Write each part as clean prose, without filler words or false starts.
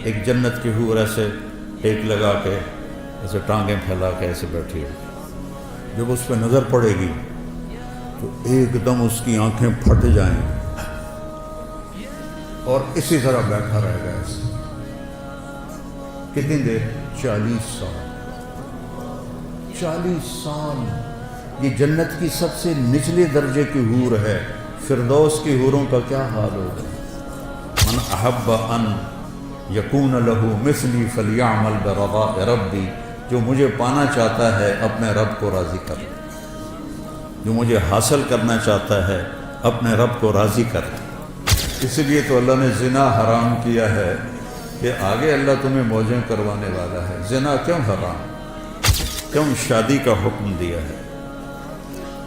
ایک جنت کی حور ایسے ٹیک لگا کے ایسے ٹانگیں پھیلا کے ایسے بیٹھی ہے، جب اس پہ نظر پڑے گی تو ایک دم اس کی آنکھیں پھٹ جائیں گی اور اسی طرح بیٹھا رہے گا ایسے کتنی دیر؟ 40 سال 40 سال یہ جنت کی سب سے نچلے درجے کی حور ہے۔ فردوس کی حوروں کا کیا حال ہوگا؟ من احب ان یکون لہ مثلی فلیعمل برضاء ربی، جو مجھے پانا چاہتا ہے اپنے رب کو راضی کر، جو مجھے حاصل کرنا چاہتا ہے اپنے رب کو راضی کر۔ اس لیے تو اللہ نے زنا حرام کیا ہے کہ آگے اللہ تمہیں موجیں کروانے والا ہے۔ زنا کیوں حرام؟ کیوں شادی کا حکم دیا ہے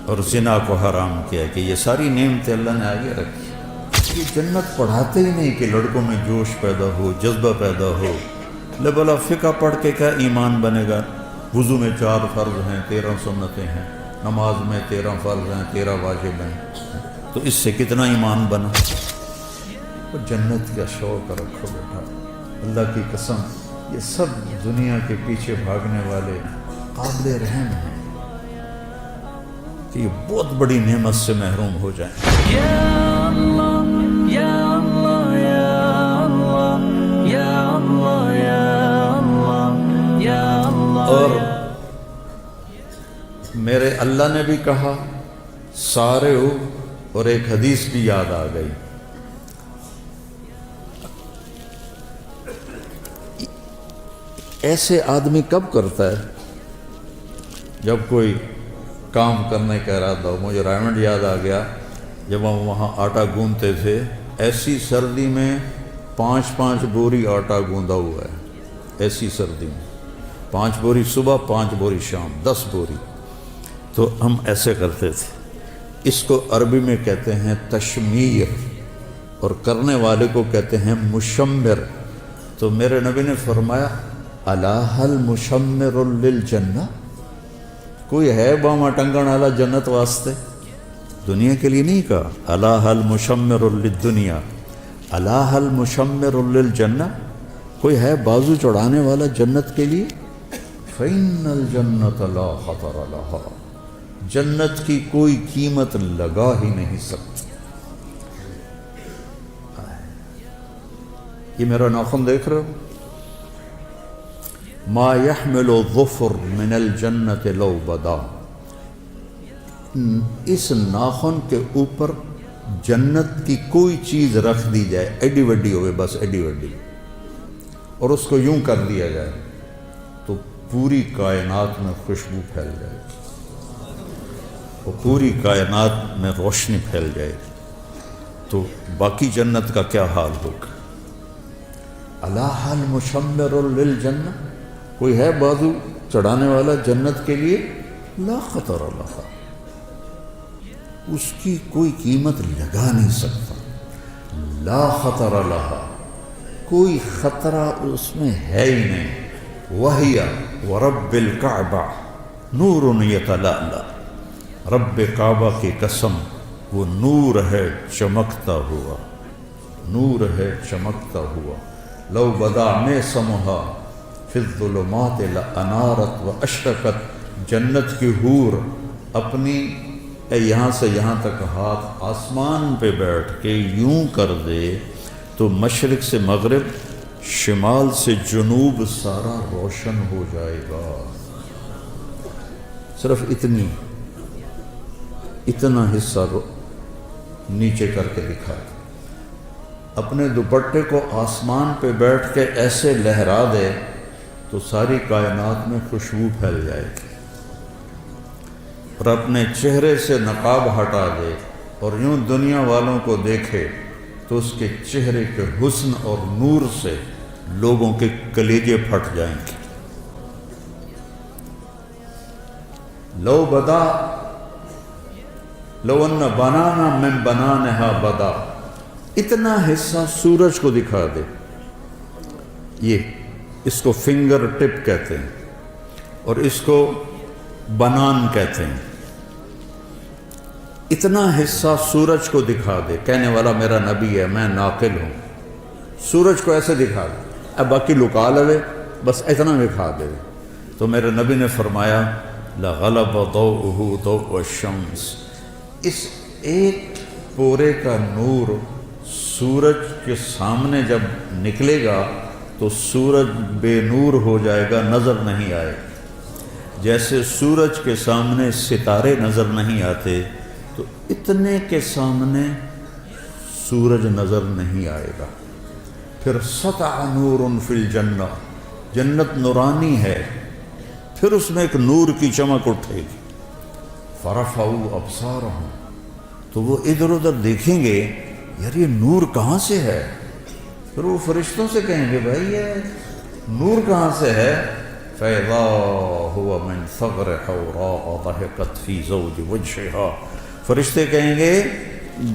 اور زنا کو حرام کیا ہے؟ کہ یہ ساری نعمتیں اللہ نے آگے رکھی۔ یہ جنت پڑھاتے ہی نہیں کہ لڑکوں میں جوش پیدا ہو، جذبہ پیدا ہو۔ بلا فقہ پڑھ کے کیا ایمان بنے گا؟ وضو میں 4 فرض ہیں، 13 سنتیں ہیں، نماز میں 13 فرض ہیں، 13 واجب ہیں، تو اس سے کتنا ایمان بنا؟ اور جنت کا شوق رکھو بیٹا، اللہ کی قسم یہ سب دنیا کے پیچھے بھاگنے والے قابل رحم ہیں کہ یہ بہت بڑی نعمت سے محروم ہو جائیں۔ اور میرے اللہ نے بھی کہا سارے ہو، اور ایک حدیث بھی یاد آ گئی۔ ایسے آدمی کب کرتا ہے؟ جب کوئی کام کرنے کا ارادہ ہو۔ مجھے رائمنڈ یاد آ گیا، جب ہم وہاں آٹا گوندتے تھے، ایسی سردی میں 5 بوری آٹا گوندا ہوا ہے، ایسی سردی میں 5 بوری صبح، 5 بوری شام، 10 بوری۔ تو ہم ایسے کرتے تھے۔ اس کو عربی میں کہتے ہیں تشمیر، اور کرنے والے کو کہتے ہیں مشمر۔ تو میرے نبی نے فرمایا الا هل مشمر للجنہ، کوئی ہے باما ٹنگن والا جنت واسطے؟ دنیا کے لیے نہیں کہا، الا هل مشمر للدنیا، الا هل مشمر للجنہ، کوئی ہے بازو چڑھانے والا جنت کے لیے؟ فإن الجنة لا خطر لها، جنت کی کوئی قیمت لگا ہی نہیں سکتی۔ یہ میرا ناخن دیکھ رہے ہو؟ ما يحمل الظفر من الجنة لو بدا، اس ناخن کے اوپر جنت کی کوئی چیز رکھ دی جائے، ایڈی وڈی ہوئے، بس ایڈی وڈی، اور اس کو یوں کر دیا جائے تو پوری کائنات میں خوشبو پھیل جائے گی، وہ پوری کائنات میں روشنی پھیل جائے گی۔ تو باقی جنت کا کیا حال ہوگا؟ الا هل مشمر للجنہ، کوئی ہے بازو چڑھانے والا جنت کے لیے؟ لا خطر لها، اس کی کوئی قیمت لگا نہیں سکتا۔ لا خطر لها، کوئی خطرہ اس میں ہے ہی نہیں۔ وَهِيَ وَرَبِّ الْكَعْبَةِ نُورٌ يَتَلَأْلَأُ، رب کعبہ کی قسم وہ نور ہے چمکتا ہوا، نور ہے چمکتا ہوا۔ لو بدا میں سمہا فی الظلمات لانارت و اشرقت، جنت کی حور اپنی یہاں سے یہاں تک ہاتھ آسمان پہ بیٹھ کے یوں کر دے تو مشرق سے مغرب، شمال سے جنوب سارا روشن ہو جائے گا۔ صرف اتنا حصہ نیچے کر کے دکھا، اپنے دوپٹے کو آسمان پہ بیٹھ کے ایسے لہرا دے تو ساری کائنات میں خوشبو پھیل جائے گی، اور اپنے چہرے سے نقاب ہٹا دے اور یوں دنیا والوں کو دیکھے تو اس کے چہرے کے حسن اور نور سے لوگوں کے کلیجے پھٹ جائیں گے۔ لو ان بنانا من بنانہا بدا، اتنا حصہ سورج کو دکھا دے، اس کو فنگر ٹپ کہتے ہیں اور اس کو بنان کہتے ہیں۔ اتنا حصہ سورج کو دکھا دے، کہنے والا میرا نبی ہے، میں ناقل ہوں، سورج کو ایسے دکھا دے، اب باقی لکا لے، بس اتنا دکھا دے۔ تو میرے نبی نے فرمایا لغلب ضوءہ ضوء الشمس، اس ایک پورے کا نور سورج کے سامنے جب نکلے گا تو سورج بے نور ہو جائے گا، نظر نہیں آئے گا۔ جیسے سورج کے سامنے ستارے نظر نہیں آتے تو اتنے کے سامنے سورج نظر نہیں آئے گا۔ پھر سطع نور فی الجنہ، جنت نورانی ہے، پھر اس میں ایک نور کی چمک اٹھے گی۔ فرفعوا ابصارہم، تو وہ ادھر ادھر دیکھیں گے یار یہ نور کہاں سے ہے؟ پھر وہ فرشتوں سے کہیں گے بھائی یہ نور کہاں سے ہے؟ فَإِذَا هُوَ مِنْ ثَغْرِ حَوْرَاءَ ضَحِكَتْ فِي زَوْجِ وَجْهِهَا، فرشتے کہیں گے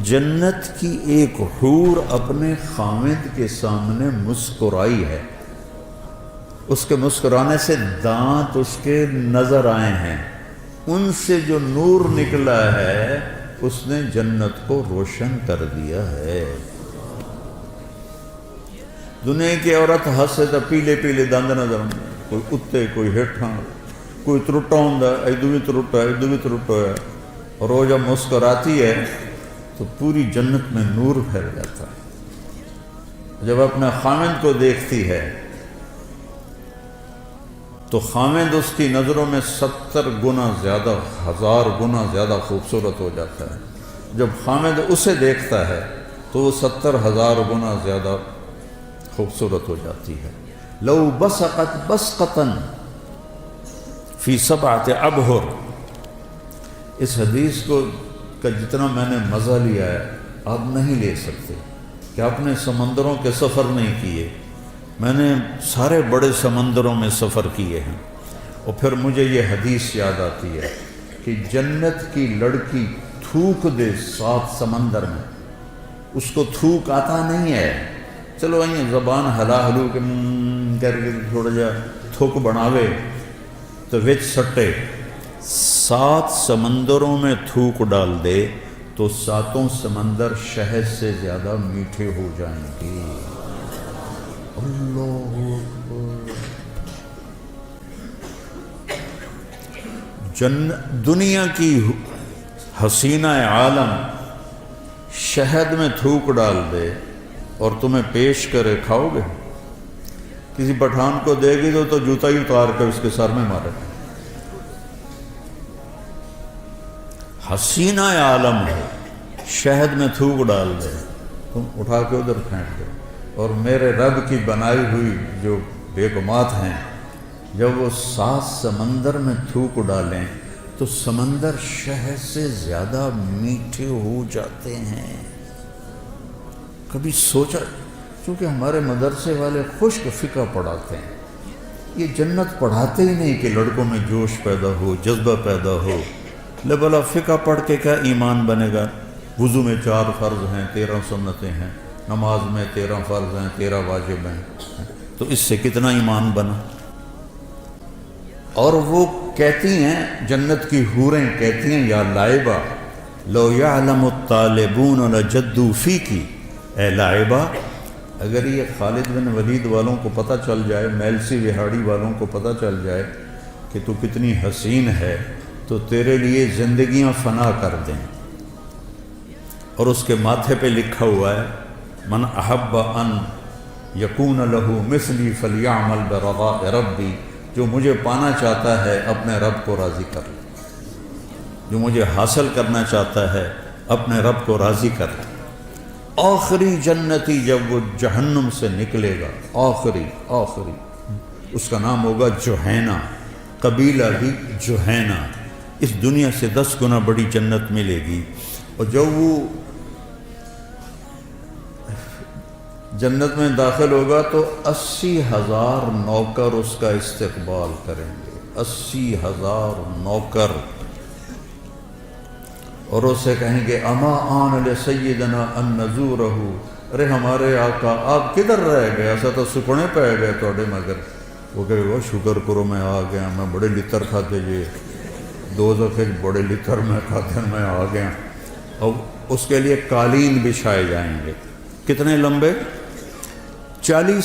جنت کی ایک حور اپنے خاوند کے سامنے مسکرائی ہے، اس کے مسکرانے سے دانت اس کے نظر آئے ہیں، ان سے جو نور نکلا ہے اس نے جنت کو روشن کر دیا ہے۔ دنیا کی عورت ہسے تو پیلے پیلے دند نظر آتے، کوئی اتے کوئی ہیٹھاں، کوئی ترٹا ہوں ادو بھی ترٹا ہے ادو بھی ترٹا ہے، اور وہ جب مسکراتی ہے تو پوری جنت میں نور پھیل جاتا ہے۔ جب اپنے خاوند کو دیکھتی ہے تو خاوند اس کی نظروں میں 70 گنا زیادہ، 1000 گنا زیادہ خوبصورت ہو جاتا ہے۔ جب خاوند اسے دیکھتا ہے تو وہ 70,000 گنا زیادہ خوبصورت ہو جاتی ہے۔ لو بسقت بسقتن فی 7 ابحر، اس حدیث کو کا جتنا میں نے مزہ لیا ہے آپ نہیں لے سکتے، کہ آپ نے سمندروں کے سفر نہیں کیے، میں نے سارے بڑے سمندروں میں سفر کیے ہیں، اور پھر مجھے یہ حدیث یاد آتی ہے کہ جنت کی لڑکی تھوک دے 7 سمندر میں، اس کو تھوک آتا نہیں ہے، چلو آئیے زبان ہلا ہلو کے کر کے تھوڑا جا تھوک بناوے تو وچ سٹے، 7 سمندروں میں تھوک ڈال دے تو 7 سمندر شہد سے زیادہ میٹھے ہو جائیں گے۔ اللہ اکبر۔ دنیا کی حسینہ عالم شہد میں تھوک ڈال دے اور تمہیں پیش کرے، کھاؤ گے؟ کسی پٹھان کو دے گی تو جوتا ہی اتار کر اس کے سر میں مارے۔ حسینہ عالم ہے، شہد میں تھوک ڈال دے، تم اٹھا کے ادھر پھینک دو۔ اور میرے رب کی بنائی ہوئی جو بیگمات ہیں، جب وہ 7 سمندر میں تھوک ڈالیں تو سمندر شہد سے زیادہ میٹھے ہو جاتے ہیں۔ کبھی سوچا؟ چونکہ ہمارے مدرسے والے خشک فقہ پڑھاتے ہیں، یہ جنت پڑھاتے ہی نہیں کہ لڑکوں میں جوش پیدا ہو، جذبہ پیدا ہو۔ لے بلا فقہ پڑھ کے کیا ایمان بنے گا؟ وضو میں 4 فرض ہیں، 13 سنتیں ہیں، نماز میں 13 فرض ہیں، 13 واجب ہیں، تو اس سے کتنا ایمان بنا؟ اور وہ کہتی ہیں، جنت کی حوریں کہتی ہیں، یا لائبہ لو یعلم الطالبون لجدوا فیکی، اے لائبہ اگر یہ خالد بن ولید والوں کو پتہ چل جائے، میلسی وہاڑی والوں کو پتہ چل جائے کہ تو کتنی حسین ہے تو تیرے لیے زندگیاں فنا کر دیں۔ اور اس کے ماتھے پہ لکھا ہوا ہے من احب ان یکون لہ مثلی فلیعمل برضاء ربی، جو مجھے پانا چاہتا ہے اپنے رب کو راضی کر لے، جو مجھے حاصل کرنا چاہتا ہے اپنے رب کو راضی کر لے۔ آخری جنتی جب وہ جہنم سے نکلے گا، آخری اس کا نام ہوگا جوہینہ، قبیلہ بھی جوہینہ، اس دنیا سے 10 گنا بڑی جنت ملے گی۔ اور جب وہ جنت میں داخل ہوگا تو 80,000 نوکر اس کا استقبال کریں گے، 80,000 نوکر، اور اسے کہیں گے اما آن لسیدنا ان نزورہ، ارے ہمارے آقا آپ کدھر رہ گئے، ایسا تو سکنے پہ گئے توڑے مگر۔ وہ کہے وہ شکر کرو میں آ گیا، میں بڑے لتر کھاتے جی 2 دفعے بڑے لتر میں کھاتے میں آ گیا۔ اور اس کے لیے قالین بچھائے جائیں گے، کتنے لمبے؟ 40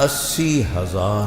80,000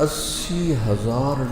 80,000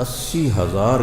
80,000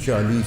40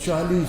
40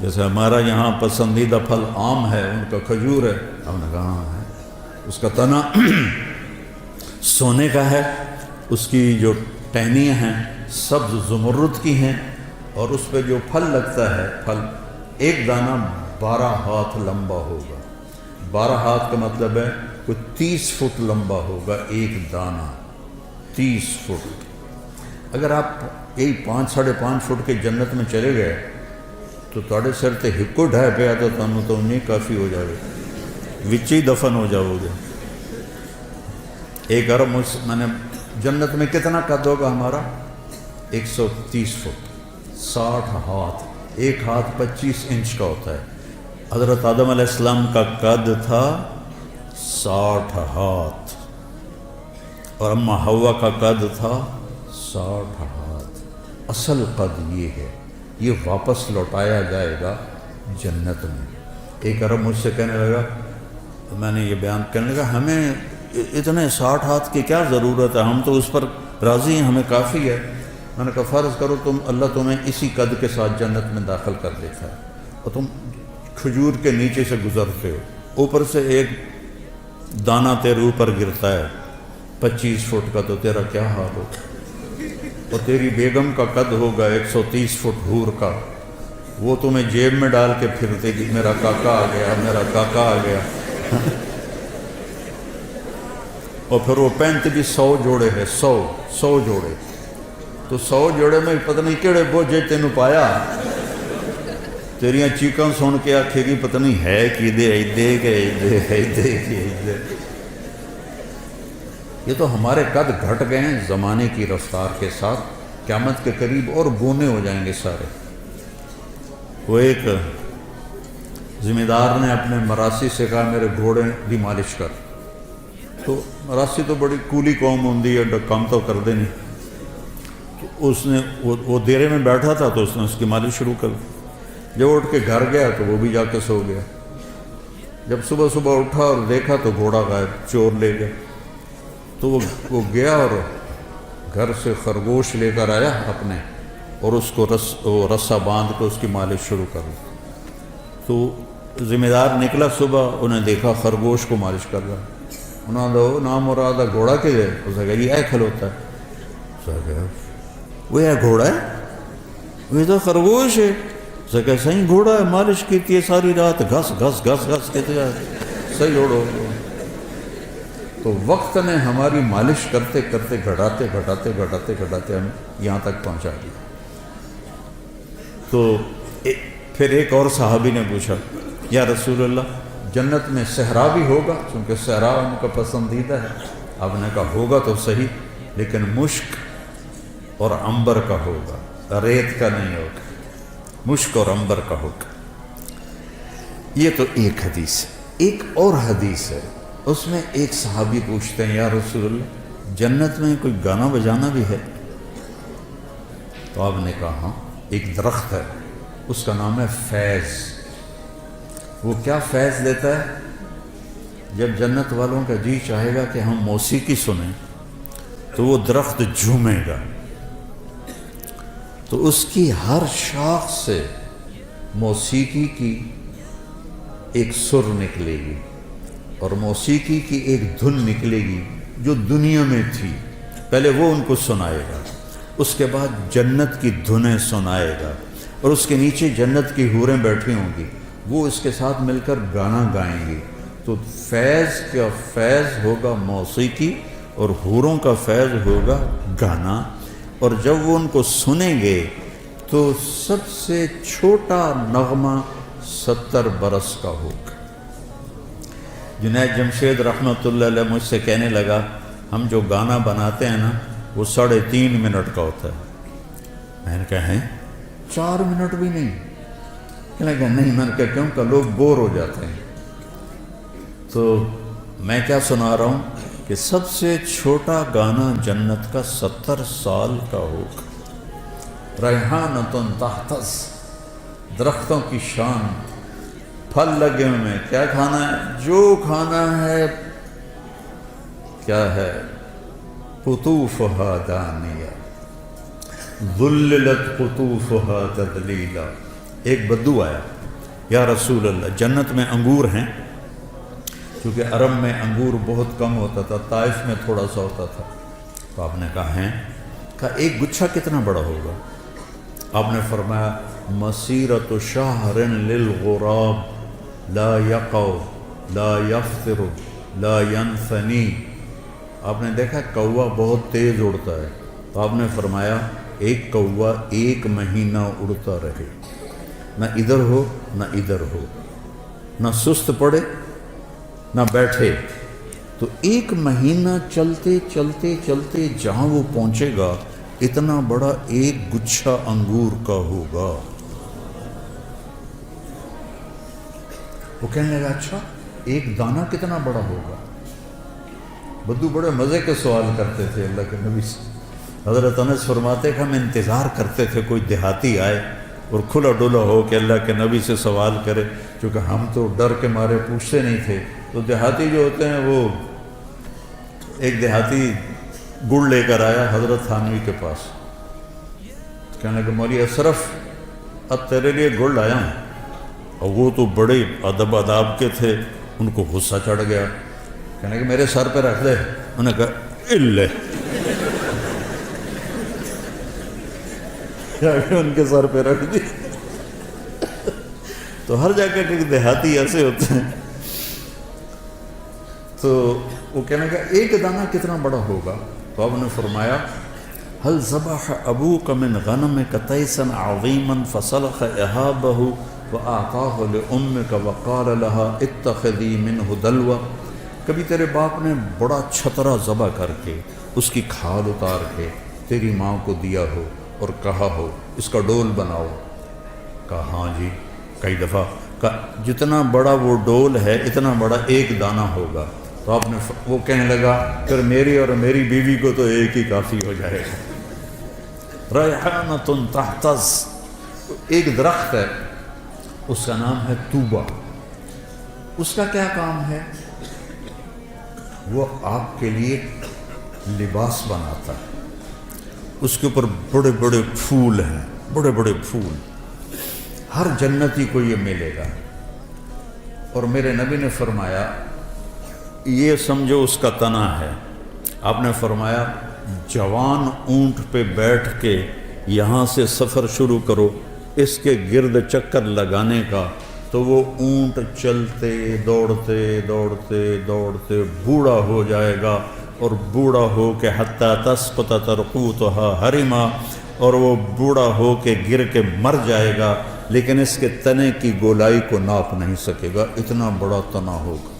جیسے ہمارا یہاں پسندیدہ پھل آم ہے، ان کا کھجور ہے، ہم نے کہا ہاں ہے، اس کا تنا سونے کا ہے، اس کی جو ٹہنیاں ہیں سبز زمرد کی ہیں، اور اس پہ جو پھل لگتا ہے، پھل ایک دانہ 12 ہاتھ لمبا ہوگا۔ 12 ہاتھ کا مطلب ہے کوئی 30 فٹ لمبا ہوگا ایک دانہ، 30 فٹ۔ اگر آپ یہی 5-5.5 فٹ کے جنت میں چلے گئے تو تھوڑے سر تے ہکو ڈھائے پہ آتا تمہیں تو انہیں کافی ہو جائے گا، وچی دفن ہو جاؤ گے۔ ایک عرب میں نے جنت میں کتنا قد ہوگا ہمارا؟ 130 فٹ، 60 ہاتھ، ایک ہاتھ 25 انچ کا ہوتا ہے۔ حضرت آدم علیہ السلام کا قد تھا 60 ہاتھ، اور اماں حوا کا قد تھا 60 ہاتھ۔ اصل قد یہ ہے، یہ واپس لوٹایا جائے گا جنت میں۔ ایک عرب مجھ سے کہنے لگا، میں نے یہ بیان کرنے لگا، ہمیں اتنے 60 ہاتھ کی کیا ضرورت ہے، ہم تو اس پر راضی ہیں، ہمیں کافی ہے۔ میں نے کہا فرض کرو اللہ تمہیں اسی قد کے ساتھ جنت میں داخل کر دیتا ہے، اور تم کھجور کے نیچے سے گزرتے ہو، اوپر سے ایک دانہ تیرے اوپر گرتا ہے 25 فٹ کا، تو تیرا کیا حال ہوگا؟ اور تیری بیگم کا قد ہوگا 130 فٹ حور کا، وہ تمہیں جیب میں ڈال کے پھرتے گی، میرا کاکا آ گیا، میرا کاکا آ گیا۔ اور پھر وہ پینٹ بھی 100 جوڑے ہے، 100 جوڑے، تو 100 جوڑے میں پتہ نہیں کیڑے بوجھے تینوں پایا، تیریاں چیکاں سن کے آکھے گی پتہ نہیں ہے کی دے دے۔ یہ تو ہمارے قد گھٹ گئے ہیں زمانے کی رفتار کے ساتھ، قیامت کے قریب اور گونے ہو جائیں گے سارے۔ وہ ایک ذمہ دار نے اپنے مراسی سے کہا میرے گھوڑے دی مالش کر، تو مراسی تو بڑی کولی قوم ہوندی ہے، کام تو کر دے نہیں، تو اس نے وہ دیرے میں بیٹھا تھا تو اس نے اس کی مالش شروع کر دی۔ جب اٹھ کے گھر گیا تو وہ بھی جا کے سو گیا۔ جب صبح اٹھا اور دیکھا تو گھوڑا غائب، چور لے گیا۔ تو وہ گیا اور گھر سے خرگوش لے کر آیا اپنے، اور اس کو رسا باندھ کے اس کی مالش شروع کر دی۔ تو ذمہ دار نکلا صبح، انہیں دیکھا خرگوش کو مالش کر رہا، انہوں نے نام مراد گھوڑا کے ہے، اس نے کہا یہ کھلوتا ہے، اس نے کہا وہ یہ گھوڑا ہے، یہ تو خرگوش ہے، اس نے کہا صحیح گھوڑا ہے، مالش کی ہے ساری رات، گھس گھس گھس گھس کہتے ہیں صحیح اوڑو۔ تو وقت نے ہماری مالش کرتے کرتے گھٹاتے ہم یہاں تک پہنچا دیا۔ تو پھر ایک اور صحابی نے پوچھا یا رسول اللہ جنت میں صحرا بھی ہوگا، چونکہ صحرا ان کا پسندیدہ ہے۔ آپ نے کہا ہوگا تو صحیح، لیکن مشک اور عنبر کا ہوگا، ریت کا نہیں ہوگا، مشک اور عنبر کا ہوگا۔ یہ تو ایک حدیث ہے۔ ایک اور حدیث ہے، اس میں ایک صحابی پوچھتے ہیں یا رسول اللہ جنت میں کوئی گانا بجانا بھی ہے؟ تو آپ نے کہا ہاں، ایک درخت ہے، اس کا نام ہے فیض۔ وہ کیا فیض دیتا ہے؟ جب جنت والوں کا جی چاہے گا کہ ہم موسیقی سنیں تو وہ درخت جھومے گا، تو اس کی ہر شاخ سے موسیقی کی ایک سر نکلے گی، اور موسیقی کی ایک دھن نکلے گی جو دنیا میں تھی، پہلے وہ ان کو سنائے گا، اس کے بعد جنت کی دھنیں سنائے گا، اور اس کے نیچے جنت کی حوریں بیٹھی ہوں گی، وہ اس کے ساتھ مل کر گانا گائیں گی۔ تو فیض کا فیض ہوگا موسیقی، اور حوروں کا فیض ہوگا گانا، اور جب وہ ان کو سنیں گے تو سب سے چھوٹا نغمہ 70 برس کا ہوگا۔ جنید جمشید رحمۃ اللہ علیہ مجھ سے کہنے لگا ہم جو گانا بناتے ہیں نا وہ 3.5 منٹ کا ہوتا ہے۔ میں نے کہا ہیں 4 منٹ بھی نہیں؟ کہنے لگا نہیں۔ میں نے کہا کیوں؟ کہ لوگ بور ہو جاتے ہیں۔ تو میں کیا سنا رہا ہوں کہ سب سے چھوٹا گانا جنت کا 70 سال کا ہوگا۔ ریحانۃ تحتز، درختوں کی شان، پھل لگے ہوئے ہیں، کیا کھانا ہے؟ جو کھانا ہے کیا ہے؟ قطوفها دانیہ ذللت قطوفها تذلیلا، ایک بدو آیا، یا رسول اللہ جنت میں انگور ہیں، کیونکہ عرب میں انگور بہت کم ہوتا تھا، طائف میں تھوڑا سا ہوتا تھا، تو آپ نے کہا ہیں، کہا ایک گچھا کتنا بڑا ہوگا؟ آپ نے فرمایا مسیرۃ شہر للغراب لا یقع لا یفطر لا ینثنی۔ آپ نے دیکھا کوا بہت تیز اڑتا ہے، تو آپ نے فرمایا ایک کوا 1 مہینہ اڑتا رہے، نہ ادھر ہو نہ ادھر ہو، نہ سست پڑے نہ بیٹھے، تو 1 مہینہ چلتے چلتے چلتے جہاں وہ پہنچے گا اتنا بڑا ایک گچھا انگور کا ہوگا۔ وہ کہنے لگا اچھا ایک دانہ کتنا بڑا ہوگا؟ بدو بڑے مزے کے سوال کرتے تھے اللہ کے نبی سے۔ حضرت انس فرماتے کہ ہم انتظار کرتے تھے کوئی دیہاتی آئے اور کھلا ڈولا ہو کہ اللہ کے نبی سے سوال کرے، چونکہ ہم تو ڈر کے مارے پوچھتے نہیں تھے۔ تو دیہاتی جو ہوتے ہیں، وہ ایک دیہاتی گڑ لے کر آیا حضرت تھانوی کے پاس، کہنے کہ مولوی اشرف اب تیرے لیے گڑ لایا ہوں، اور وہ تو بڑے ادب آداب کے تھے، ان کو غصہ چڑھ گیا، کہنے کہ میرے سر پہ رکھ دے۔ انہوں نے کہا الے، ان کے سر پہ رکھ دی۔ تو ہر جگہ کے دیہاتی ایسے ہوتے ہیں۔ تو وہ کہنے کا ایک دانہ کتنا بڑا ہوگا؟ تو آپ نے فرمایا هل ذبح ابوک من غنمک تیسا عظیما فسلخ اہابہ واعطاہ لامک وقال لها اتخذی منہ دلوا۔ کبھی تیرے باپ نے بڑا چھترا ذبح کر کے اس کی کھال اتار کے تیری ماں کو دیا ہو اور کہا ہو اس کا ڈول بناؤ؟ کہا ہاں جی کئی دفعہ۔ کہا جتنا بڑا وہ ڈول ہے اتنا بڑا ایک دانہ ہوگا۔ تو آپ نے وہ کہنے لگا پھر میری اور میری بیوی کو تو ایک ہی کافی ہو جائے گا۔ ریحانۃ تحتز، ایک درخت ہے اس کا نام ہے توبہ۔ اس کا کیا کام ہے؟ وہ آپ کے لیے لباس بناتا ہے، اس کے اوپر بڑے بڑے پھول ہیں، بڑے بڑے پھول، ہر جنتی کو یہ ملے گا۔ اور میرے نبی نے فرمایا یہ سمجھو اس کا تنا ہے۔ آپ نے فرمایا جوان اونٹ پہ بیٹھ کے یہاں سے سفر شروع کرو اس کے گرد چکر لگانے کا، تو وہ اونٹ چلتے دوڑتے دوڑتے دوڑتے بوڑھا ہو جائے گا، اور بوڑھا ہو کے حتیٰ تسقط ترقوتها حرما، اور وہ بوڑھا ہو کے گر کے مر جائے گا، لیکن اس کے تنے کی گولائی کو ناپ نہیں سکے گا، اتنا بڑا تنا ہوگا۔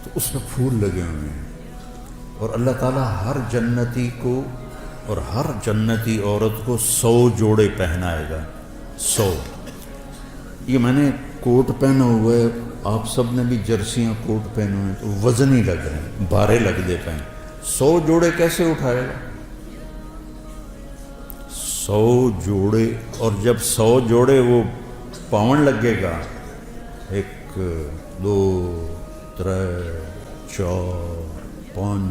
تو اس میں پھول لگے ہوئے ہیں، اور اللہ تعالیٰ ہر جنتی کو اور ہر جنتی عورت کو 100 جوڑے پہنائے گا، 100۔ یہ میں نے کوٹ پہنا ہوا ہے، آپ سب نے بھی جرسیاں کوٹ پہنے ہوئے ہیں، تو وزنی لگ رہے ہیں، بھارے لگ دے پہن۔ 100 جوڑے کیسے اٹھائے گا؟ 100 جوڑے، اور جب 100 جوڑے وہ پاون لگے گا، 1 2 3 4 5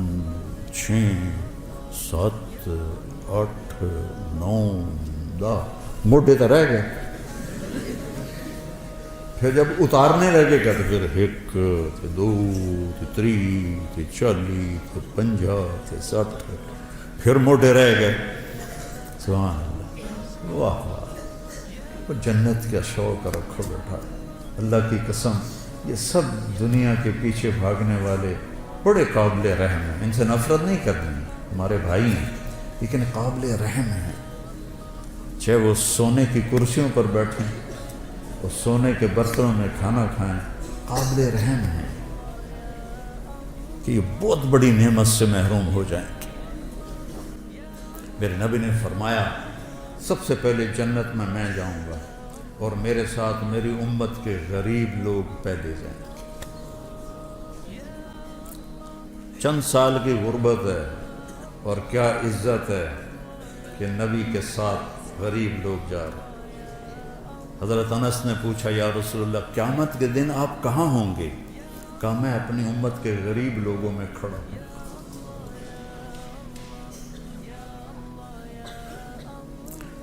6 7 8 9 10 موٹے تو رہ گئے۔ پھر جب اتارنے لگے گا تو پھر 1 2 3 40 50 60 پھر موٹے رہ گئے۔ سبحان اللہ، واہ واہ، جنت کا شوق رکھو بیٹا، اللہ کی قسم یہ سب دنیا کے پیچھے بھاگنے والے بڑے قابل رحم ہیں، ان سے نفرت نہیں کرنی، ہمارے بھائی ہیں لیکن قابل رحم ہیں، چاہے وہ سونے کی کرسیوں پر بیٹھیں اور سونے کے برتنوں میں کھانا کھائیں، قابل رحم ہیں کہ یہ بہت بڑی نعمت سے محروم ہو جائیں گے۔ میرے نبی نے فرمایا سب سے پہلے جنت میں جاؤں گا اور میرے ساتھ میری امت کے غریب لوگ پہلے جائیں گے۔ چند سال کی غربت ہے اور کیا عزت ہے کہ نبی کے ساتھ غریب لوگ جا رہے ہیں۔ حضرت انس نے پوچھا یا رسول اللہ قیامت کے دن آپ کہاں ہوں گے؟ کہا میں اپنی امت کے غریب لوگوں میں کھڑا ہوں۔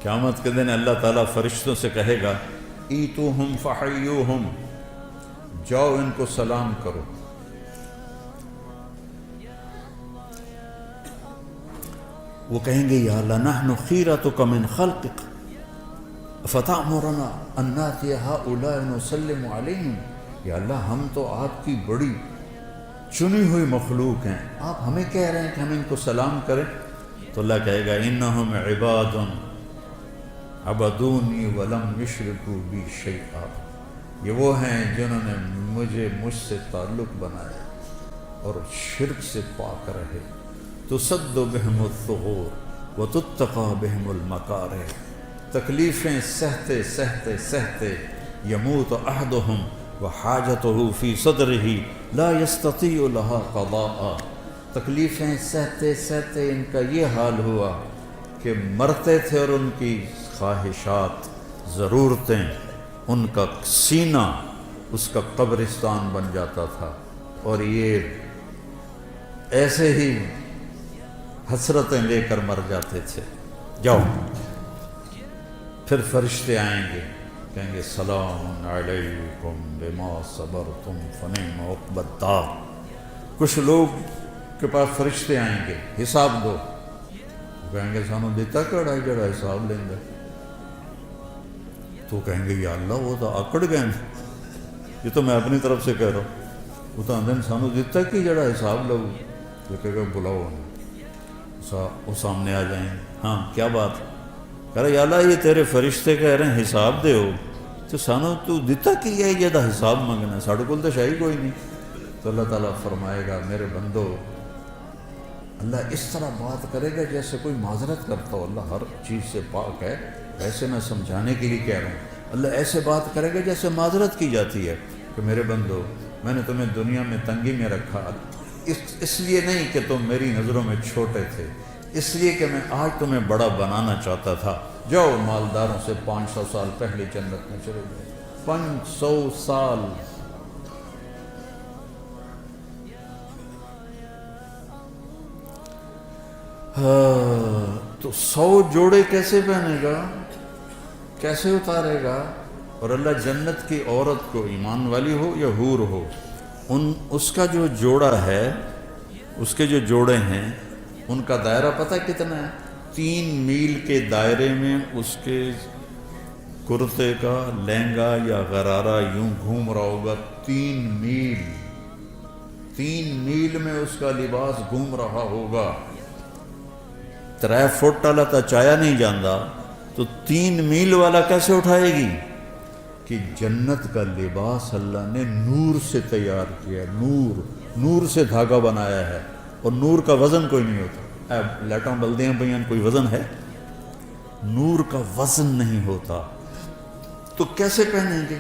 قیامت کے دن اللہ تعالیٰ فرشتوں سے کہے گا ایتوہم فحیوہم، جاؤ ان کو سلام کرو۔ وہ کہیں گے یا اللہ نحن خیرتک من خلقک فتأمرنا ان نأتی ہؤلاء نسلم علیہم، یا اللہ ہم تو آپ کی بڑی چنی ہوئی مخلوق ہیں، آپ ہمیں کہہ رہے ہیں کہ ہم ان کو سلام کریں؟ تو اللہ کہے گا انہم عباد عبدونی ولم یشرکوا بی شیئا، یہ وہ ہیں جنہوں نے مجھ سے تعلق بنایا اور شرک سے پاک رہے۔ تسد بہم الثغور وتتقى بہم المکارہ، تکلیفیں سہتے سہتے سہتے یموت احدہم وحاجتہ فی صدرہ لا یستطیع لها قضاء، تکلیفیں سہتے سہتے ان کا یہ حال ہوا کہ مرتے تھے اور ان کی خواہشات ضرورتیں، ان کا سینہ اس کا قبرستان بن جاتا تھا، اور یہ ایسے ہی حسرتیں لے کر مر جاتے تھے۔ جاؤ، پھر فرشتے آئیں گے، کہیں گے سلام علیکم بما صبرتم فنعم عقبی الدار۔ کچھ لوگ کے پاس فرشتے آئیں گے، حساب دو، کہیں گے سانو دیتا کہڑا جڑا حساب لیں گے؟ تو کہیں گے یا اللہ وہ تو آکڑ گئے ہیں، یہ تو میں اپنی طرف سے کہہ رہا ہوں، وہ تو اندر سانو دیتا کہ جڑا حساب لو، تو کہے گا بلاؤ وہ سامنے آ جائیں گے۔ ہاں کیا بات؟ کہہ رہا یا اللہ یہ تیرے فرشتے کہہ رہے ہیں حساب دے ہو، تو سانو تو دیتا کہ یہ دا حساب منگنا، ساڑھے کول تو شاہی کوئی نہیں۔ تو اللہ تعالیٰ فرمائے گا میرے بندو، اللہ اس طرح بات کرے گا جیسے کوئی معذرت کرتا ہو، اللہ ہر چیز سے پاک ہے، ویسے میں سمجھانے کے لیے کہہ رہا ہوں، اللہ ایسے بات کرے گا جیسے معذرت کی جاتی ہے کہ میرے بندو میں نے تمہیں دنیا میں تنگی میں رکھا، اس لیے نہیں کہ تم میری نظروں میں چھوٹے تھے، اس لیے کہ میں آج تمہیں بڑا بنانا چاہتا تھا، جاؤ مالداروں سے 500 سال پہلے جنت میں چلے گئے، 500 سال۔ تو 100 جوڑے کیسے پہنے گا، کیسے اتارے گا؟ اور اللہ جنت کی عورت کو، ایمان والی ہو یا حور ہو، اس کا جو جوڑا ہے، اس کے جو جوڑے ہیں ان کا دائرہ پتہ کتنا ہے؟ 3 میل کے دائرے میں اس کے کرتے کا لہنگا یا غرارہ یوں گھوم رہا ہوگا، 3 میل میں اس کا لباس گھوم رہا ہوگا۔ 3 فٹ والا تو چایا نہیں جاندا، تو 3 میل والا کیسے اٹھائے گی؟ کہ جنت کا لباس اللہ نے نور سے تیار کیا، نور سے دھاگا بنایا ہے، اور نور کا وزن کوئی نہیں ہوتا۔ لیٹاں بلدیاں پئیاں، کوئی وزن ہے؟ نور کا وزن نہیں ہوتا، تو کیسے پہنیں گے؟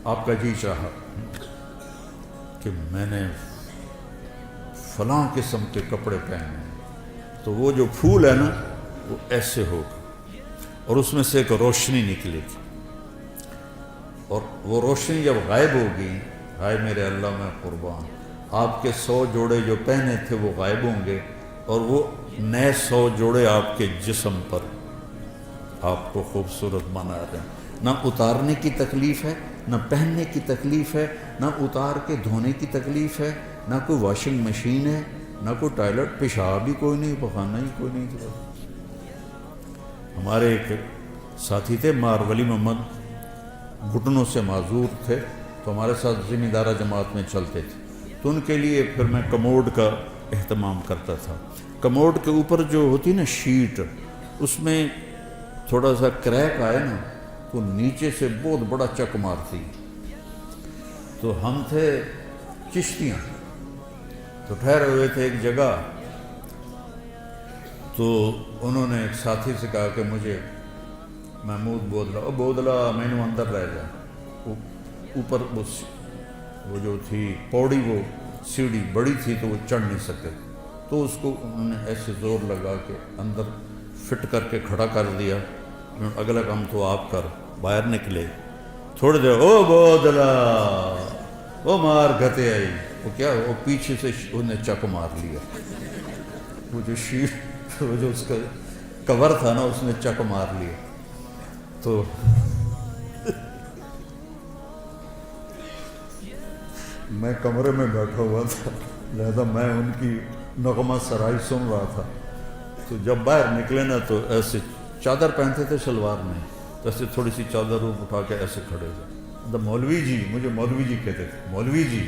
آپ کا جی چاہا کہ میں نے فلاں قسم کے کپڑے پہنے، تو وہ جو پھول ہے نا وہ ایسے ہوگا، اور اس میں سے ایک روشنی نکلے گی، اور وہ روشنی جب غائب ہوگی، ہائے میرے اللہ میں قربان، آپ کے 100 جوڑے جو پہنے تھے وہ غائب ہوں گے، اور وہ نئے 100 جوڑے آپ کے جسم پر آپ کو خوبصورت بنا رہے ہیں۔ نہ اتارنے کی تکلیف ہے، نہ پہننے کی تکلیف ہے، نہ اتار کے دھونے کی تکلیف ہے، نہ کوئی واشنگ مشین ہے، نہ کوئی ٹوائلٹ، پیشاب بھی کوئی نہیں، پخانہ ہی کوئی نہیں تھا۔ ہمارے ایک ساتھی تھے مار ولی محمد، گھٹنوں سے معذور تھے، تو ہمارے ساتھ ذمہ دارہ جماعت میں چلتے تھے، تو ان کے لیے پھر میں کموڈ کا اہتمام کرتا تھا۔ کموڈ کے اوپر جو ہوتی نا شیٹ، اس میں تھوڑا سا کریک آئے نا تو نیچے سے بہت بڑا چک مارتی۔ تو ہم تھے چشتیاں، تو ٹھہرے ہوئے تھے ایک جگہ، تو انہوں نے ایک ساتھی سے کہا کہ مجھے محمود بودلا مینو اندر رہ جا، اوپر وہ جو تھی پوڑی، وہ سیڑھی بڑی تھی تو وہ چڑھ نہیں سکے، تو اس کو انہوں نے ایسے زور لگا کے اندر فٹ کر کے کھڑا کر دیا۔ اگلا کام تو آپ کر، باہر نکلے، تھوڑی دیر او بودلا او مار گھتے آئی، وہ کیا، وہ پیچھے سے انہیں چک مار لیا، وہ جو شیٹ، وہ جو اس کا کور تھا نا، اس نے چک مار لیا. تو میں کمرے میں بیٹھا ہوا تھا، لہذا میں ان کی نغمہ سرائی سن رہا تھا. تو جب باہر نکلے نا تو ایسے چادر پہنتے تھے شلوار میں، تو ایسے تھوڑی سی چادر اٹھا کے ایسے کھڑے تھے. مولوی جی، مجھے مولوی جی کہتے تھے، مولوی جی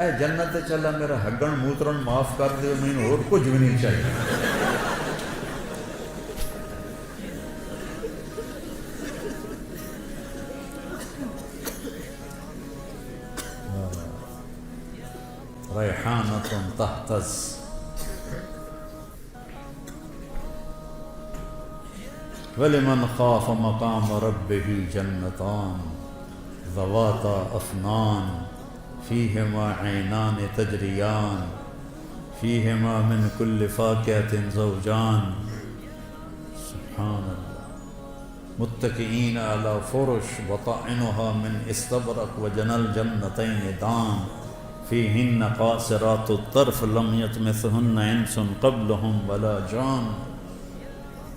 اے جنت چلا میرا ہگن موترن معاف کر دے، مجھے اور کچھ بھی نہیں چاہیے. ریحانۃ تہتز وَلِمَنْ خَافَ مَقَامَ رَبِّهِ جَنَّتَانِ ذَوَاتَا أَفْنَانٍ فِيهِمَا عَيْنَانِ تَجْرِيَانِ فِيهِمَا مِنْ كُلِّ فَاكِهَةٍ زَوْجَانِ. سبحان اللہ. متکئین علی فرش بطائنها من استبرق وجنى الجنتین دان فیہن قاصرات الطرف لم یطمثہن انس قبلہم ولا جان.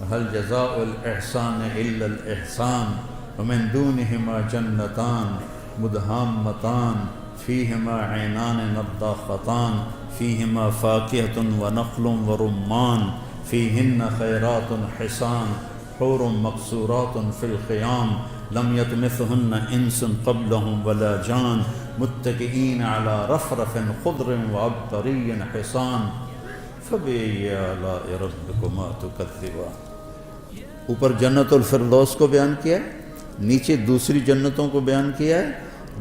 هل جزاء الإحسان إلا الإحسان ومن دونهما جنتان مدهامتان فيهما عينان نضاختان فيهما فاكهة ونخل ورمان فيهن خيرات حسان حور مقصورات في الخيام لم يطمثهن انس قبلهم ولا جان متكئين على رفرف خضر وعبقري حصان فبأي آلاء ربكما تكذبان. اوپر جنت الفردوس کو بیان کیا ہے، نیچے دوسری جنتوں کو بیان کیا ہے.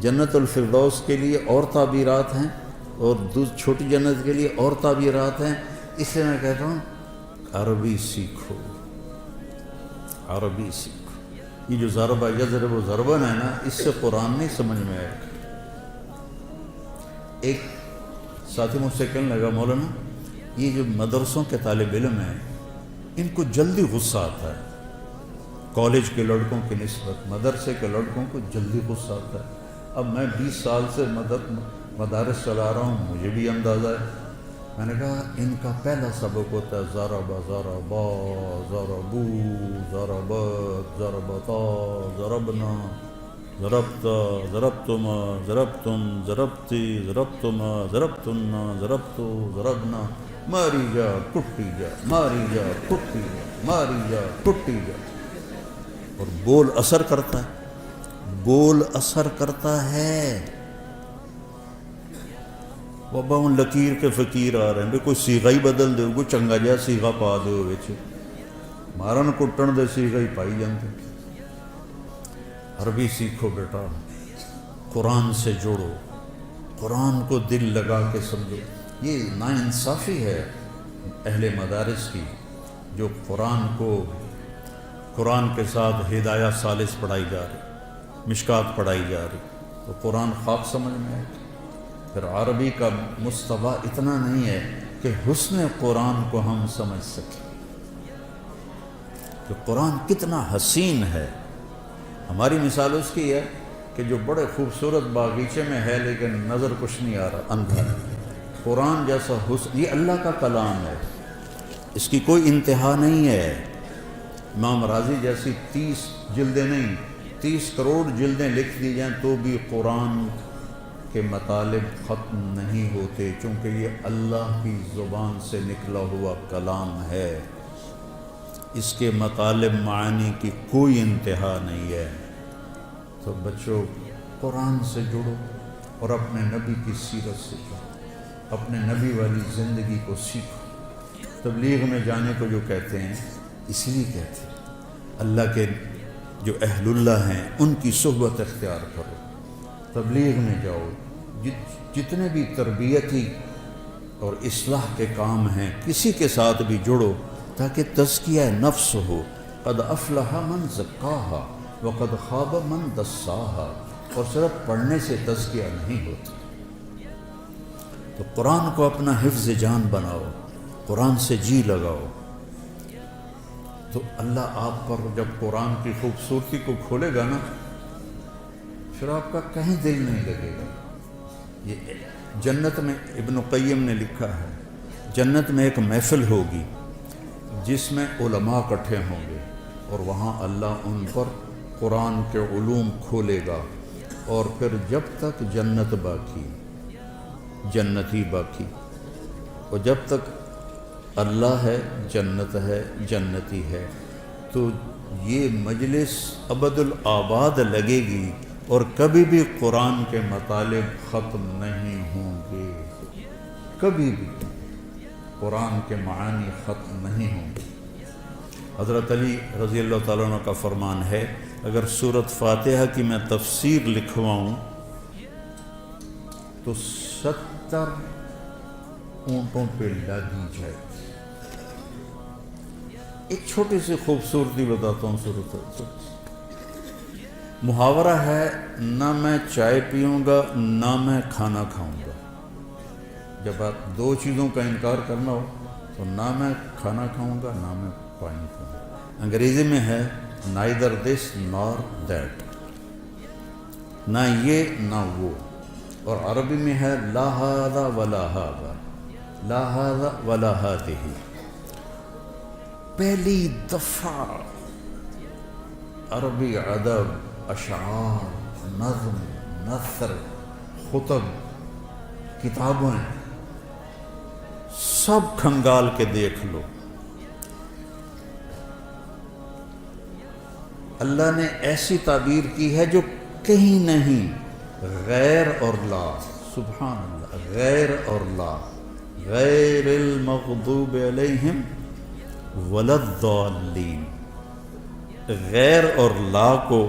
جنت الفردوس کے لیے اور تعبیرات ہیں اور چھوٹی جنت کے لیے اور تعبیرات ہیں. اس سے میں کہتا ہوں عربی سیکھو، عربی سیکھو. یہ جو ضربہ یضرب و ضربن ہے نا، اس سے قرآن نہیں سمجھ میں آئے گا. ایک ساتھی مجھ سے کہنے لگا مولانا یہ جو مدرسوں کے طالب علم ہیں ان کو جلدی غصہ آتا ہے، کالج کے لڑکوں کی نسبت مدرسے کے لڑکوں کو جلدی غصہ آتا ہے. اب میں 20 سال سے مدارس چلا رہا ہوں، مجھے بھی اندازہ ہے. میں نے کہا ان کا پہلا سبق ہوتا ہے ضربا ضربا ضربو ضربت ضربتا ضربنا ضربتا ضربتما ضربتم ضربتی ضربتما ضربتنا ضربتو ضربنا ماری جا ٹوٹی جا ماری جا ٹوٹی جا ماری جا ٹوٹی جا. اور بول اثر کرتا ہے، بول اثر کرتا ہے. بابا ہوں لکیر کے فقیر آ رہے ہیں بھئی کوئی سیغہ ہی بدل دے، کوئی چنگا جا سیغہ پا دے وچ مارن کٹن دے سیغہ ہی پائی جاندے. عربی سیکھو بیٹا، قرآن سے جوڑو، قرآن کو دل لگا کے سمجھو. یہ ناانصافی ہے اہل مدارس کی جو قرآن کے ساتھ ہدایہ ثالث پڑھائی جا رہی، مشکات پڑھائی جا رہی، تو قرآن خواب سمجھ میں آئے. پھر عربی کا مستویٰ اتنا نہیں ہے کہ حسن قرآن کو ہم سمجھ سکیں کہ قرآن کتنا حسین ہے. ہماری مثال اس کی ہے کہ جو بڑے خوبصورت باغیچے میں ہے لیکن نظر کچھ نہیں آ رہا، اندھا ہے. قرآن جیسا حسن، یہ اللہ کا کلام ہے، اس کی کوئی انتہا نہیں ہے. امام راضی جیسی 30 جلدیں نہیں 30 کروڑ جلدیں لکھ دی جائیں تو بھی قرآن کے مطالب ختم نہیں ہوتے، چونکہ یہ اللہ کی زبان سے نکلا ہوا کلام ہے. اس کے مطالب معانی کی کوئی انتہا نہیں ہے. تو بچوں قرآن سے جڑو اور اپنے نبی کی سیرت سے جڑو، اپنے نبی والی زندگی کو سیکھو. تبلیغ میں جانے کو جو کہتے ہیں اس لیے کہتے ہیں اللہ کے جو اہل اللہ ہیں ان کی صحبت اختیار کرو، تبلیغ میں جاؤ. جتنے بھی تربیتی اور اصلاح کے کام ہیں کسی کے ساتھ بھی جڑو تاکہ تزکیہ نفس ہو. قد افلح من زکاہا وقد خاب من دساہا. اور صرف پڑھنے سے تزکیہ نہیں ہوتا. تو قرآن کو اپنا حفظ جان بناؤ، قرآن سے جی لگاؤ. تو اللہ آپ پر جب قرآن کی خوبصورتی کو کھولے گا نا پھر آپ کا کہیں دل نہیں لگے گا. یہ جنت میں ابن قیم نے لکھا ہے جنت میں ایک محفل ہوگی، جس میں علماء اکٹھے ہوں گے اور وہاں اللہ ان پر قرآن کے علوم کھولے گا، اور پھر جب تک جنت باقی، جنتی باقی، اور جب تک اللہ ہے، جنت ہے، جنتی ہے، تو یہ مجلس ابد الآباد لگے گی اور کبھی بھی قرآن کے مطالب ختم نہیں ہوں گے، کبھی بھی قرآن کے معانی ختم نہیں ہوں گے۔ حضرت علی رضی اللہ تعالیٰ عنہ کا فرمان ہے، اگر سورۃ فاتحہ کی میں تفسیر لکھواؤں تو 70 اونٹوں پہ لادی جائے۔ ایک چھوٹی سی خوبصورتی بتاتا ہوں سورۃ۔ محاورہ ہے، نہ میں چائے پیوں گا نہ میں کھانا کھاؤں گا۔ جب آپ دو چیزوں کا انکار کرنا ہو تو نہ میں کھانا کھاؤں گا نہ میں پانی پیوں گا۔ انگریزی میں ہے neither this nor that، نہ یہ نہ وہ، اور عربی میں ہے لا هذا ولا هذا، لا هذا ولا هذه۔ پہلی دفعہ عربی ادب، اشعار، نظم، نثر، خطب، کتابیں سب کھنگال کے دیکھ لو، اللہ نے ایسی تعبیر کی ہے جو کہیں نہیں، غیر اور لا، سبحان اللہ، غیر اور لا، غیر المغضوب علیہم ولا الضالین، غیر اور لا کو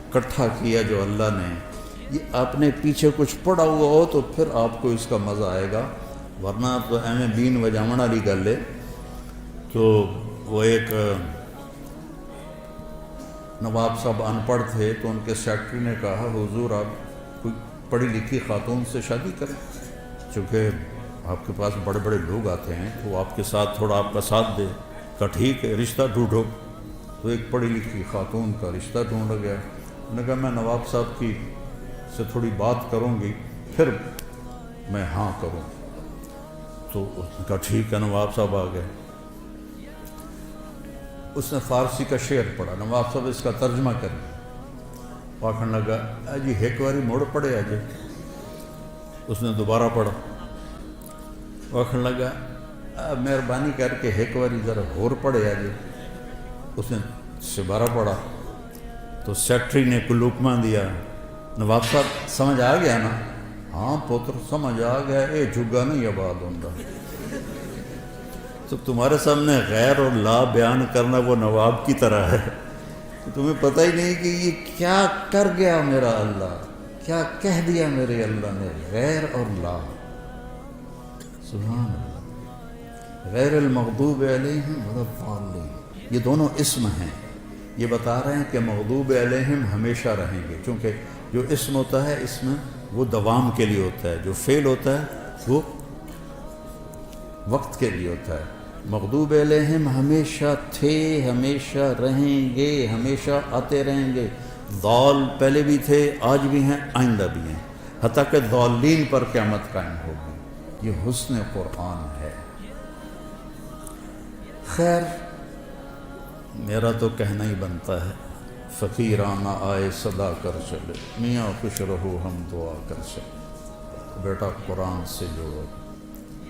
اکٹھا کیا جو اللہ نے۔ یہ آپ نے پیچھے کچھ پڑھا ہوا ہو تو پھر آپ کو اس کا مزہ آئے گا، ورنہ تو ایویں بین وجامن والی گل ہے۔ تو وہ ایک نواب صاحب ان پڑھ تھے تو ان کے سیکرٹری نے کہا حضور آپ کوئی پڑھی لکھی خاتون سے شادی کریں، چونکہ آپ کے پاس بڑے بڑے لوگ آتے ہیں تو وہ آپ کے ساتھ تھوڑا آپ کا ساتھ دے۔ کہا ٹھیک ہے، رشتہ ڈھونڈو۔ تو ایک پڑھی لکھی خاتون کا رشتہ ڈھونڈا گیا۔ انہوں نے کہا میں نواب صاحب کی سے تھوڑی بات کروں گی پھر میں ہاں کروں۔ تو اس نے کہا ٹھیک ہے، نواب صاحب آ گئے۔ اس نے فارسی کا شعر پڑھا، نواب صاحب اس کا ترجمہ کریں۔ آخر لگا جی ایک باری موڑ پڑے آجے۔ اس نے دوبارہ پڑھا۔ آخر لگا مہربانی کر کے ایک باری ذرا اور پڑھے آجے۔ اس نے دوبارہ پڑھا تو سیکرٹری نے کوئی لقمہ دیا، نواب صاحب سمجھ آ گیا نا؟ ہاں پتر سمجھ آ گیا، اے جھگا نہیں آباد ہوندہ۔ تو تمہارے سامنے غیر اور لا بیان کرنا وہ نواب کی طرح ہے، تمہیں پتہ ہی نہیں کہ یہ کیا کر گیا میرا اللہ، کیا کہہ دیا میرے اللہ نے، غیر اور لا۔ سبحان اللہ، غیر المغضوب علیہم ولا الضالین، یہ دونوں اسم ہیں۔ یہ بتا رہے ہیں کہ مغضوب علیہم ہمیشہ رہیں گے، کیونکہ جو اسم ہوتا ہے اس میں وہ دوام کے لیے ہوتا ہے، جو فعل ہوتا ہے وہ وقت کے لیے ہوتا ہے۔ مغضوب علیہم ہمیشہ تھے، ہمیشہ رہیں گے، ہمیشہ آتے رہیں گے۔ ضال پہلے بھی تھے، آج بھی ہیں، آئندہ بھی ہیں، حتیٰ کہ ضالین پر قیامت قائم ہوگی۔ یہ حسن قرآن ہے۔ خیر میرا تو کہنا ہی بنتا ہے، فقیرانہ آئے صدا کر چلے، میاں خوش رہو ہم دعا کر چلے۔ بیٹا قرآن سے جوڑو،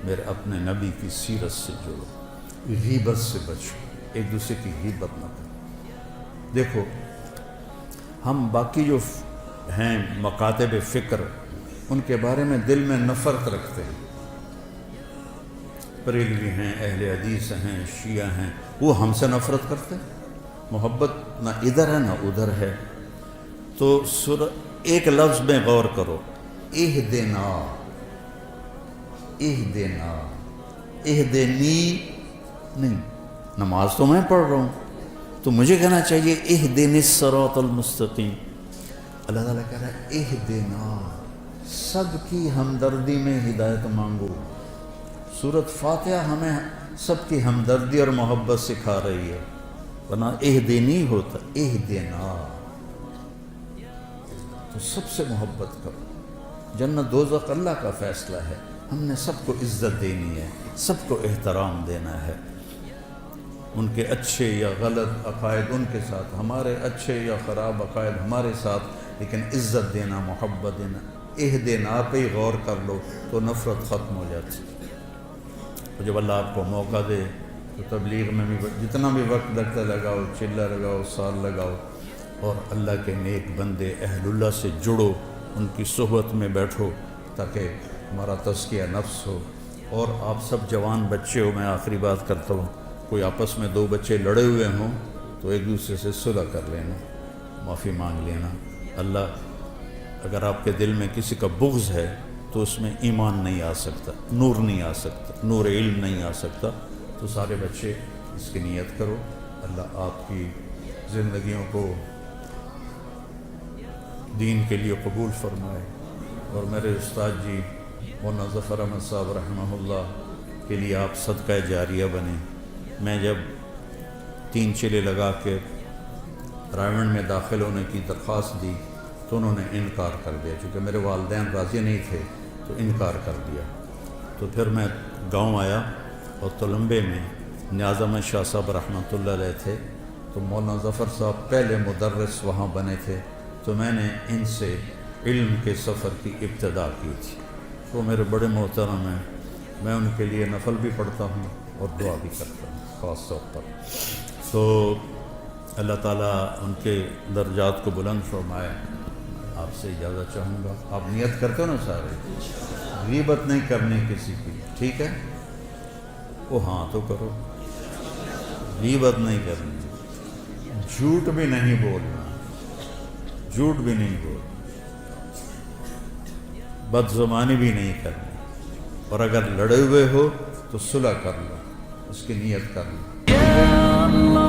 میرے اپنے نبی کی سیرت سے جوڑو، غیبت سے بچو، ایک دوسرے کی غیبت نہ کرو۔ دیکھو ہم باقی جو ہیں مکاتب فکر ان کے بارے میں دل میں نفرت رکھتے ہیں، بریلوی ہیں، اہل حدیث ہیں، شیعہ ہیں، وہ ہم سے نفرت کرتے ہیں۔ محبت نہ ادھر ہے نہ ادھر ہے۔ تو ایک لفظ میں غور کرو، اہدنا، اہدنا، اہدنی نہیں، نماز تو میں پڑھ رہا ہوں تو مجھے کہنا چاہیے اہدنی الصراط المستقیم۔ اللہ تعالیٰ کہہ رہا ہے اہدنا، سب کی ہمدردی میں ہدایت مانگو۔ سورۃ فاتحہ ہمیں سب کی ہمدردی اور محبت سکھا رہی ہے، ورنہ اہدنی ہوتا اہدنا، تو سب سے محبت کرو۔ جنت دوزخ اللہ کا فیصلہ ہے، ہم نے سب کو عزت دینی ہے، سب کو احترام دینا ہے۔ ان کے اچھے یا غلط عقائد ان کے ساتھ، ہمارے اچھے یا خراب عقائد ہمارے ساتھ، لیکن عزت دینا، محبت دینا، اہدنا پہ ہی غور کر لو تو نفرت ختم ہو جاتی۔ تو جب اللہ آپ کو موقع دے تو تبلیغ میں بھی جتنا بھی وقت لگتا لگاؤ، چلہ لگاؤ، سال لگاؤ، اور اللہ کے نیک بندے اہل اللہ سے جڑو، ان کی صحبت میں بیٹھو تاکہ ہمارا تزکیہ نفس ہو۔ اور آپ سب جوان بچے ہو، میں آخری بات کرتا ہوں، کوئی آپس میں دو بچے لڑے ہوئے ہوں تو ایک دوسرے سے صلح کر لینا، معافی مانگ لینا۔ اللہ اگر آپ کے دل میں کسی کا بغض ہے تو اس میں ایمان نہیں آ سکتا، نور نہیں آ سکتا، نور علم نہیں آ سکتا۔ تو سارے بچے اس کی نیت کرو، اللہ آپ کی زندگیوں کو دین کے لیے قبول فرمائے۔ اور میرے استاد جی مولانا ظفر احمد صاحب رحمہ اللہ کے لیے آپ صدقہ جاریہ بنیں۔ میں جب 3 چلے لگا کے رائمنڈ میں داخل ہونے کی درخواست دی تو انہوں نے انکار کر دیا، چونکہ میرے والدین راضی نہیں تھے تو انکار کر دیا۔ تو پھر میں گاؤں آیا اور تلمبے میں نیاز احمد شاہ صاحب رحمۃ اللہ علیہ تھے، تو مولانا ظفر صاحب پہلے مدرس وہاں بنے تھے، تو میں نے ان سے علم کے سفر کی ابتدا کی تھی۔ تو میرے بڑے محترم ہیں، میں ان کے لیے نفل بھی پڑھتا ہوں اور دعا بھی کرتا ہوں خاص طور پر۔ تو اللہ تعالیٰ ان کے درجات کو بلند فرمائے۔ آپ سے اجازت چاہوں گا، آپ نیت کرتے ہو نا سارے، غیبت نہیں کرنی کسی کی، ٹھیک ہے؟ وہ ہاں تو کرو، غیبت نہیں کرنی، جھوٹ بھی نہیں بولنا، جھوٹ بھی نہیں بولنا، بد زبانی بھی نہیں کرنی، اور اگر لڑے ہوئے ہو تو صلح کر لو، اس کی نیت کر لو۔